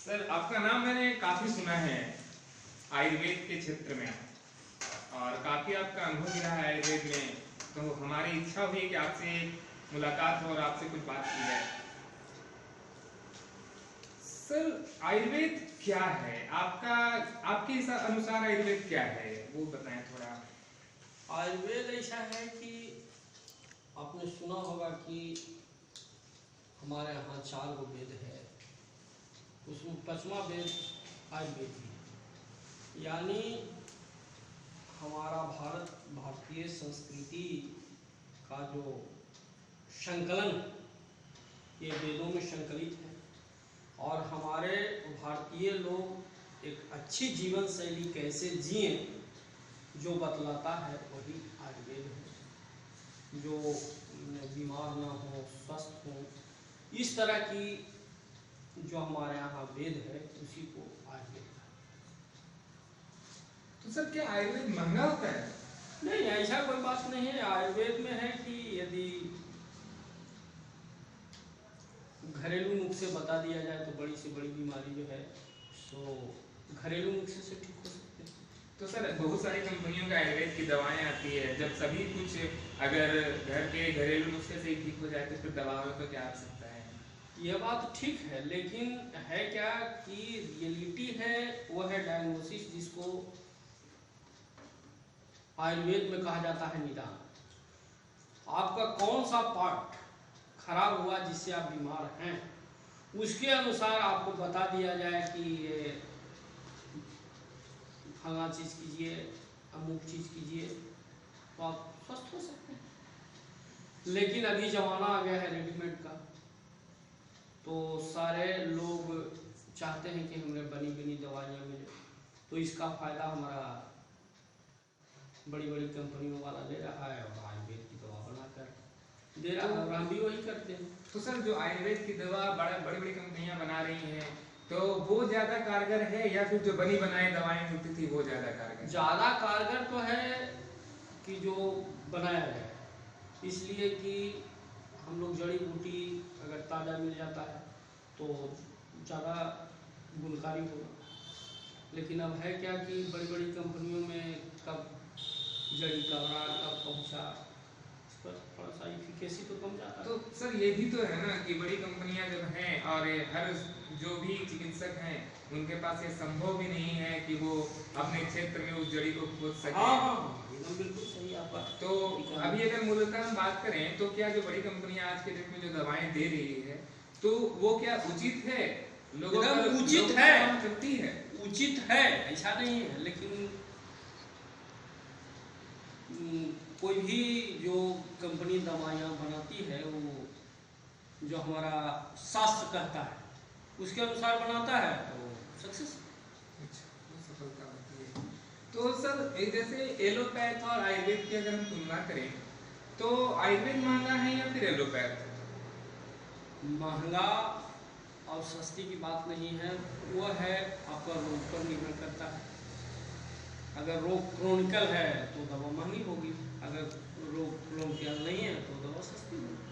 Sir आपका नाम मैंने काफी सुना है आयुर्वेद के क्षेत्र में और काफी आपका अनुभव भी रहा है आयुर्वेद में। तो हमारी इच्छा हुई कि आपसे मुलाकात हो और आपसे कुछ बात की जाए। सर आयुर्वेद क्या है आपका, आपके अनुसार आयुर्वेद क्या है वो बताएं थोड़ा। आयुर्वेद ऐसा है कि आपने सुना होगा कि हमारे यहाँ 4 गो वेद है, उसमें 5वां वेद आयुर्वेद है। यानी हमारा भारतीय संस्कृति का जो संकलन ये वेदों में संकलित है और हमारे भारतीय लोग एक अच्छी जीवन शैली कैसे जिए जो बतलाता है वही आयुर्वेद है। जो बीमार ना हो, स्वस्थ हो, इस तरह की जो हमारे यहाँ वेद है उसी को आयुर्वेद है। तो सर क्या आयुर्वेद महंगा होता है? नहीं, ऐसा कोई बात नहीं है। आयुर्वेद में है कि यदि घरेलू नुस्खे बता दिया जाए तो बड़ी से बड़ी बीमारी जो है सो घरेलू नुस्खे से ठीक हो सकते हैं। तो सर बहुत सारी कंपनियों का आयुर्वेद की दवाएं आती है, जब सभी कुछ अगर घर के घरेलू नुस्खे से ही ठीक हो जाए तो फिर दवाओं का क्या आवश्यकता है? यह बात ठीक है, लेकिन है क्या कि रियलिटी है वो है डायग्नोसिस, जिसको आयुर्वेद में कहा जाता है निदान। आपका कौन सा पार्ट खराब हुआ जिससे आप बीमार हैं, उसके अनुसार आपको बता दिया जाए कि ये फला चीज़ कीजिए, अमुक चीज़ कीजिए तो आप स्वस्थ हो सकते हैं। लेकिन अभी ज़माना आ गया है रेडीमेड का, तो सारे लोग चाहते हैं कि हमें बनी बनी दवाइयाँ मिले, तो इसका फ़ायदा हमारा बड़ी बड़ी कंपनियों वाला ले रहा है और आयुर्वेद की दवा बनाकर दे रहा है और हम भी वही करते हैं। तो सर जो आयुर्वेद की दवा बड़ी बड़ी कंपनियां बना रही हैं तो वो ज्यादा कारगर है या फिर जो बनी बनाई दवाएं होती थी वो ज्यादा कारगर? ज़्यादा कारगर तो है कि जो बनाया जाए, इसलिए कि हम लोग जड़ी बूटी अगर ताज़ा मिल जाता है तो ज़्यादा गुणकारी होगा। लेकिन अब है क्या कि बड़ी बड़ी कंपनियों में कब जड़ी कवरा कब पहुँचा, इस पर थोड़ा सा इफिकेसी तो कम जाता है। तो सर ये भी तो है ना कि बड़ी कंपनियां जब हैं और हर जो भी चिकित्सक हैं उनके पास ये संभव भी नहीं है कि वो अपने क्षेत्र में उस जड़ी को खोज सके। हाँ, एकदम बिल्कुल सही आपका। तो अभी अगर मूलतः हम बात करें तो क्या जो बड़ी कंपनियां आज के डेट में जो दवाएं दे रही है तो वो क्या उचित है? लोगों का उचित है, चलती है, उचित है, ऐसा नहीं है। लेकिन कोई भी जो कंपनी दवाइयाँ बनाती है वो जो हमारा शास्त्र कहता है उसके अनुसार बनाता है तो सक्सेस सफलता होती है। तो सर जैसे एलोपैथ और आयुर्वेद की अगर हम तुलना करें तो आयुर्वेद महंगा है या फिर एलोपैथ? महंगा और सस्ती की बात नहीं है, वो है आपका रोग पर निर्भर करता है। अगर रोग क्रोनिकल है तो दवा महंगी होगी, अगर रोग क्रोनिकल नहीं है तो दवा सस्ती होगी।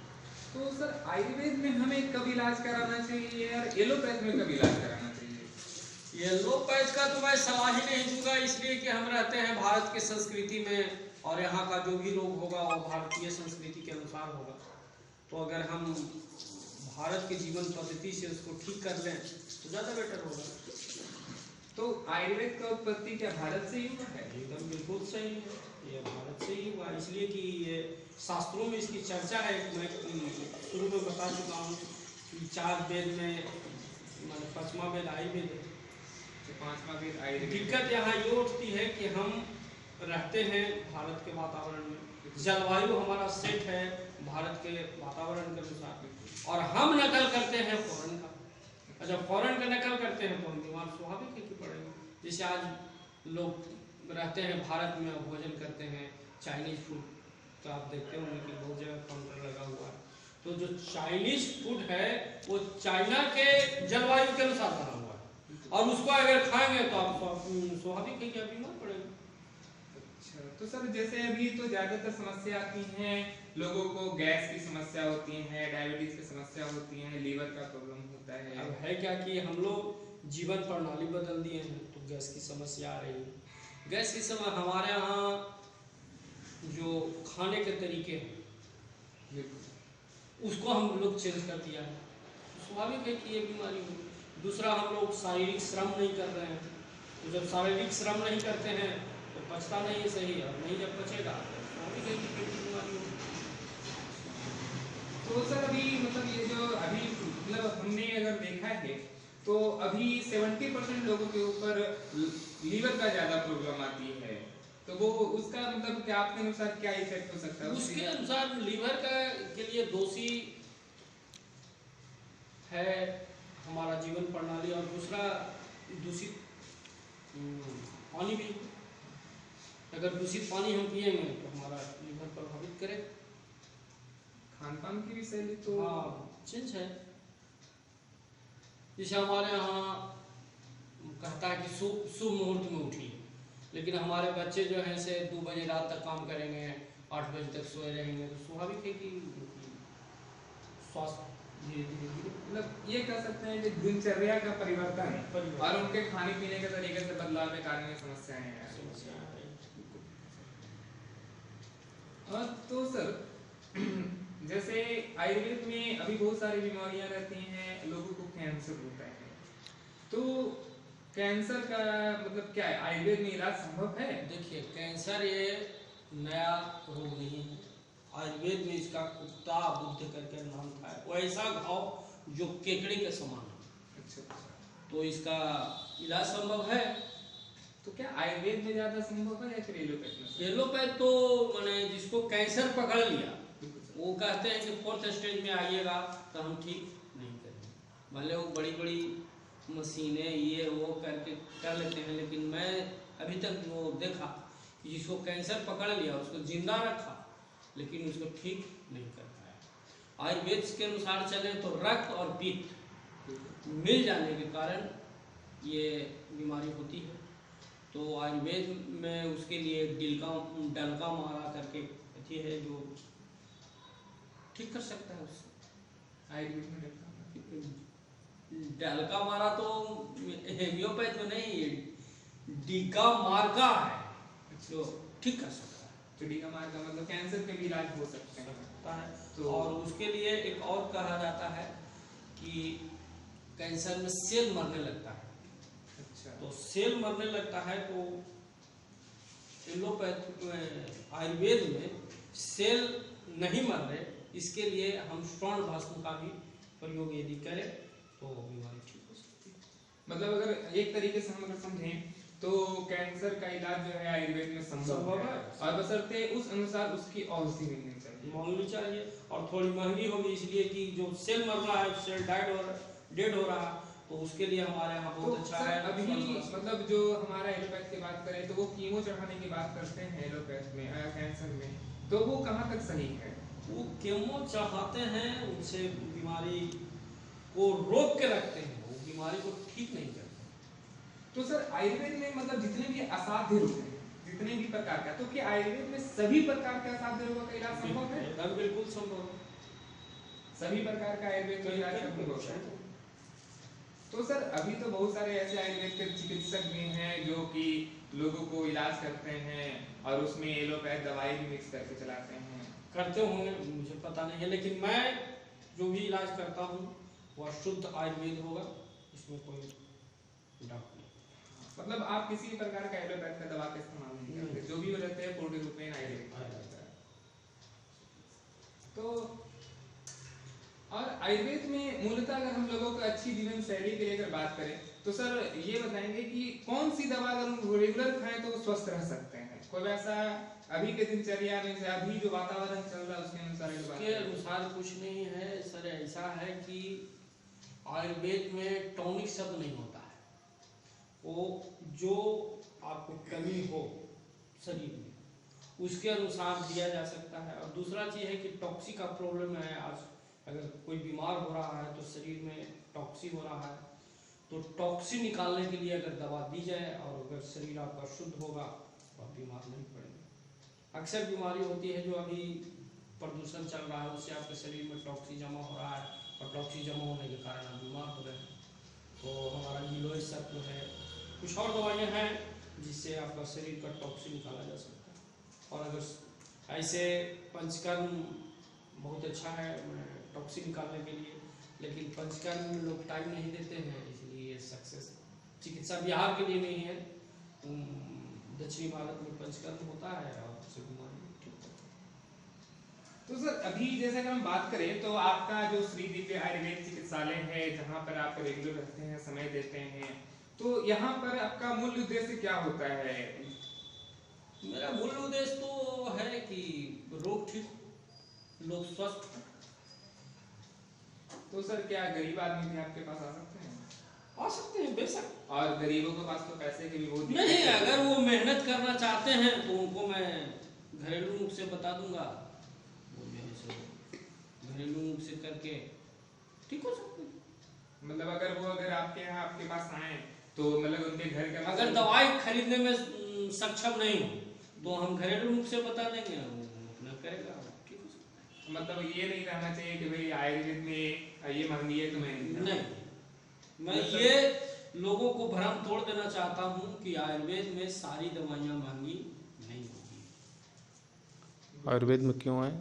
तो सर आयुर्वेद में हमें कब इलाज कराना चाहिए और एलोपैथ में कब इलाज कराना चाहिए? एलोपैथ का तो मैं सलाह ही नहीं दूंगा, इसलिए कि हम रहते हैं भारत की संस्कृति में और यहाँ का जो भी रोग होगा वो भारतीय संस्कृति के अनुसार होगा। तो अगर हम भारत के जीवन पद्धति से उसको ठीक कर लें तो ज़्यादा बेटर होगा। तो आयुर्वेद का उत्पत्ति क्या भारत से ही हुआ है? एकदम बिल्कुल सही है, ये भारत से ही हुआ, इसलिए कि ये शास्त्रों में इसकी चर्चा है। मैं शुरू में बता चुका हूँ कि 4 वेद में मतलब 5वां वेद आयुर्वेद है। तो 5वां वेद आयुर्वेद। दिक्कत यहाँ ये उठती है कि हम रहते हैं भारत के वातावरण में, जलवायु हमारा सेट है भारत के वातावरण के अनुसार, और हम नकल करते हैं फॉरेन का। जब फॉरेन का नकल करते हैं तो हम बीमार स्वाभाविक है कि पड़ेंगे। जैसे आज लोग रहते हैं भारत में, भोजन करते हैं चाइनीज फूड, तो आप देखते होंगे कि बहुत जगह काउंटर लगा हुआ है। तो जो चाइनीज फूड है वो चाइना के जलवायु के अनुसार बना हुआ है, और उसको अगर खाएंगे तो आप स्वाभाविक है कि आप बीमार पड़ेंगे। अच्छा, तो सर जैसे अभी तो ज्यादातर समस्या आती हैं लोगों को, गैस की समस्या होती है, डायबिटीज की समस्या होती है, लीवर का प्रॉब्लम होता है। अब है क्या कि हम लोग जीवन प्रणाली बदल दिए हैं, तो गैस की समस्या आ रही है। गैस की समय हमारे यहाँ जो खाने के तरीके हैं बिल्कुल। उसको हम लोग चेंज कर दिया है, स्वाभाविक है कि ये बीमारी हो। दूसरा, हम लोग शारीरिक श्रम नहीं कर रहे हैं, तो जब शारीरिक श्रम नहीं करते हैं तो पचता नहीं है सही, और नहीं जब पचेगा तो स्वाभाविक है कि पेट की बीमारी हो। तो सर अभी मतलब ये जो अभी मतलब हमने अगर देखा है तो अभी 70% लोगों के ऊपर लीवर का ज्यादा प्रॉब्लम आती है, तो वो उसका मतलब क्या आपके अनुसार क्या इफेक्ट हो सकता है उसके अनुसार लीवर का के लिए दोषी है हमारा जीवन प्रणाली, और दूसरा दूषित पानी भी। अगर दूषित पानी हम पिएंगे तो हमारा लीवर प्रभावित करे। खान पान की भी शैली तो हाँ, चेंज है। जैसे हमारे यहाँ कहता है कि शुभ मुहूर्त में उठिए, लेकिन हमारे बच्चे जो हैं से 2 बजे रात तक काम करेंगे, 8 बजे तक सोए रहेंगे, तो स्वाभाविक है कि स्वास्थ्य धीरे धीरे मतलब ये कह सकते हैं कि दिनचर्या का परिवर्तन और उनके खाने पीने के तरीके से बदलाव के कारण ये समस्याएं हैं। और तो सर जैसे आयुर्वेद में अभी बहुत सारी बीमारियां रहती हैं, लोगों को कैंसर होता है, तो कैंसर का मतलब क्या है, आयुर्वेद में इलाज संभव है? देखिए, कैंसर ये नया रोग नहीं है। आयुर्वेद में इसका कुत्ता बुद्ध करके नाम था। वो ऐसा घाव जो केकड़े के समान है। अच्छा। तो इसका इलाज संभव है। तो क्या आयुर्वेद में ज्यादा संभव है या फिर एलोपैथ में? एलोपैथ तो माने जिसको कैंसर पकड़ लिया वो कहते हैं कि 4th स्टेज में आइएगा तो हम ठीक नहीं करेंगे, भले वो बड़ी बड़ी मशीनें ये वो करके कर लेते हैं, लेकिन मैं अभी तक वो देखा कि जिसको कैंसर पकड़ लिया उसको जिंदा रखा लेकिन उसको ठीक नहीं कर पाया। आयुर्वेद के अनुसार चले तो रक्त और पित्त मिल जाने के कारण ये बीमारी होती है। तो आयुर्वेद में उसके लिए डलका मारा करके अथी है जो ठीक कर सकता है उससे। आयुर्वेद में डलका मारा तो हेमियोपैथ में नहीं, डीका मार्का है जो ठीक कर सकता है। तो डीका मार्का मतलब कैंसर के भी इलाज हो सकते हैं तो और उसके लिए एक और कहा जाता है कि कैंसर में सेल मरने लगता है। अच्छा। तो सेल मरने लगता है तो एलोपैथ आयुर्वेद में सेल नहीं मर रहे, इसके लिए हम स्वर्ण भस्म का भी प्रयोग यदि करें तो बीमारी ठीक हो सकती है। मतलब अगर एक तरीके से हम अगर समझें तो कैंसर का इलाज जो है आयुर्वेद में संभव है, और बशर्ते उस अनुसार उसकी औषधि मिलनी चाहिए और थोड़ी महंगी होगी, इसलिए कि जो सेल मर रहा है, सेल डेड हो रहा है, तो उसके लिए हमारे यहाँ बहुत अच्छा है। अभी मतलब जो हमारा एलोपैथ की बात करें तो वो कीमो चढ़ाने की बात करते हैं एलोपैथ में कैंसर में, तो वो कहाँ तक सही है? वो कीमो चढ़ाते हैं, उनसे बीमारी को रोक के रखते हैं, वो बीमारी को ठीक नहीं करते। तो सर आयुर्वेद में मतलब जितने भी असाध्य रोग हैं, जितने भी प्रकार का, तो क्या आयुर्वेद में सभी प्रकार के असाध्य रोगों का इलाज संभव है? एकदम बिल्कुल संभव है, सभी प्रकार का आयुर्वेद में इलाज संभव है। तो सर अभी तो बहुत सारे ऐसे आयुर्वेद के चिकित्सक भी हैं जो कि लोगों को इलाज करते हैं और उसमें एलोपैथ दवाई भी मिक्स करके चलाते हैं। करते होंगे, मुझे पता नहीं है, लेकिन मैं जो भी इलाज करता हूँ वह शुद्ध आयुर्वेद होगा, इसमें कोई डाउट नहीं। मतलब आप किसी भी प्रकार का एलोपैथ का दवा का इस्तेमाल नहीं करते, जो भी रहते हैं पूर्ण रूप में आयुर्वेद। तो और आयुर्वेद में मूलतः अगर हम लोगों को अच्छी जीवन शैली के लिए अगर बात करें तो सर ये बताएंगे कि कौन सी दवा अगर हम रेगुलर खाएं तो स्वस्थ रह सकते हैं? कोई वैसा अभी के दिनचर्या में से अभी जो वातावरण चल रहा है उसके अनुसार कुछ नहीं है सर। ऐसा है कि आयुर्वेद में टॉनिक शब्द नहीं होता है, वो जो आपको कमी हो शरीर में उसके अनुसार दिया जा सकता है। और दूसरा चीज़ है कि टॉक्सी का प्रॉब्लम है। आज अगर कोई बीमार हो रहा है तो शरीर में टॉक्सी हो रहा है, तो टॉक्सी निकालने के लिए अगर दवा दी जाए और अगर शरीर आपका शुद्ध होगा तो आप बीमार नहीं पड़ेंगे। अक्सर बीमारी होती है जो अभी प्रदूषण चल रहा है उससे आपके शरीर में टॉक्सी जमा हो रहा है और टॉक्सी जमा होने के कारण आप बीमार हो रहे हैं। तो हमारा गिलोय वो है, कुछ और दवाइयाँ हैं जिससे आपका शरीर का टॉक्सिन निकाला जा सकता है। और अगर ऐसे पंचकर्म बहुत अच्छा है टॉक्सिन निकालने के लिए, लेकिन पंचकर्म में लोग टाइम नहीं देते हैं, इसलिए सक्सेस चिकित्सा बिहार के लिए नहीं है। दक्षिणी भारत में पंचकर्म होता है और उससे बीमारी ठीक होती है। तो सर अभी जैसे अगर हम बात करें तो आपका जो श्री दिव्य आयुर्वेद चिकित्सालय है जहाँ पर आप रेगुलर रहते हैं, समय देते हैं, तो यहाँ पर आपका मूल उद्देश्य क्या होता है? मेरा मूल उद्देश्य तो है कि रोग ठीक, लोग स्वस्थ। तो सर क्या गरीब आदमी भी आपके पास आ सकते हैं? आ सकते हैं बेशक। और गरीबों के पास तो पैसे की भी बहुत नहीं, अगर वो मेहनत करना चाहते हैं तो उनको मैं घरेलू नुस्खे बता दूंगा, वो मेरे से घरेलू नुस्खे करके ठीक हो सकते हैं। मतलब अगर आपके यहाँ आपके पास आए तो मतलब उनके घर के अगर दवाई खरीदने में सक्षम नहीं हो तो हम घरेलू नुस्खे बता देंगे, वो अपना करेगा, ठीक हो सकता है। मतलब ये नहीं रहना चाहिए कि भाई आयुर्वेद में ये महंगी है तो मैं नहीं, मैं ये लोगों को भ्रम तोड़ देना चाहता हूँ कि आयुर्वेद में सारी दवाइयाँ महंगी नहीं होगी। आयुर्वेद में क्यों आए?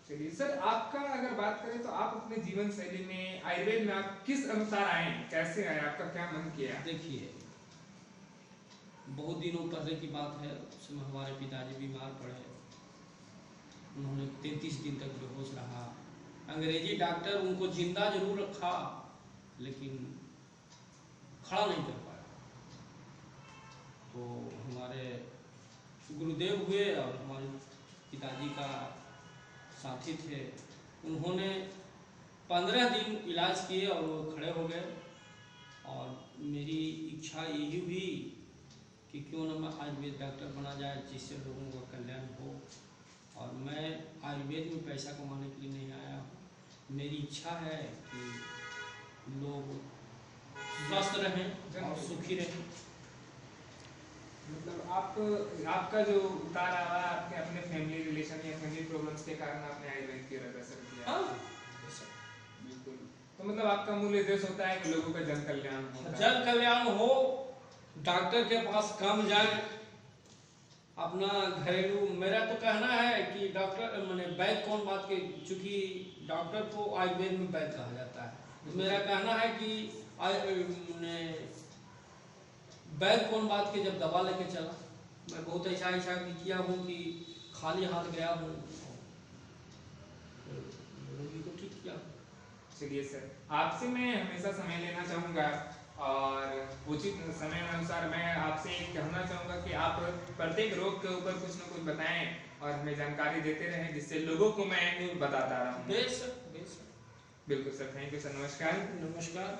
चलिए सर, आपका अगर बात करें तो आप अपने जीवन शैली में आयुर्वेद में आप किस अनुसार आए, कैसे आए, आपका क्या मन किया? देखिए, बहुत दिनों पहले की बात है, उस समय हमारे पिताजी बीमार पड़े, उन्होंने 33 दिन तक बेहोश रहा। अंग्रेजी डॉक्टर उनको जिंदा जरूर रखा लेकिन खड़ा नहीं कर पाया। तो हमारे गुरुदेव हुए और हमारे पिताजी का साथी थे, उन्होंने 15 दिन इलाज किए और वो खड़े हो गए। और मेरी इच्छा यही हुई कि क्यों ना मैं आयुर्वेद डॉक्टर बना जाए जिससे लोगों का कल्याण हो। और मैं आयुर्वेद में पैसा कमाने के लिए नहीं आया हूँ, मेरी इच्छा है कि लोग स्वस्थ रहें और सुखी रहें। मतलब आपका जो उतार आवा आपके अपने फैमिली रिलेशन या फैमिली प्रॉब्लम्स के कारण आपने आयुर्वेद की ओर अग्रसर किया? हाँ, बिल्कुल। तो मतलब आपका मूल उद्देश्य होता है कि लोगों का जन कल्याण हो, जन कल्याण हो, डॉक्टर के पास कम जाए, अपना घरेलू। मेरा तो कहना है कि डॉक्टर मैंने वैद्य कौन बात के, चूंकि डॉक्टर को आयुर्वेद में वैद्य कहा जाता है, तो मेरा कहना है कि वैद्य कौन बात के जब दवा लेके चला। मैं बहुत ऐसा भी किया हूँ कि खाली हाथ गया हूँ, रोगी को ठीक किया। चलिए सर, आपसे मैं हमेशा समय लेना चाहूँगा और उचित समय अनुसार मैं आपसे कहना चाहूँगा कि आप प्रत्येक रोग के ऊपर कुछ न कुछ बताएं और हमें जानकारी देते रहें जिससे लोगों को मैं बताता रहूँ। बेशक बेशक। बिल्कुल सर, थैंक यू सर, नमस्कार। नमस्कार।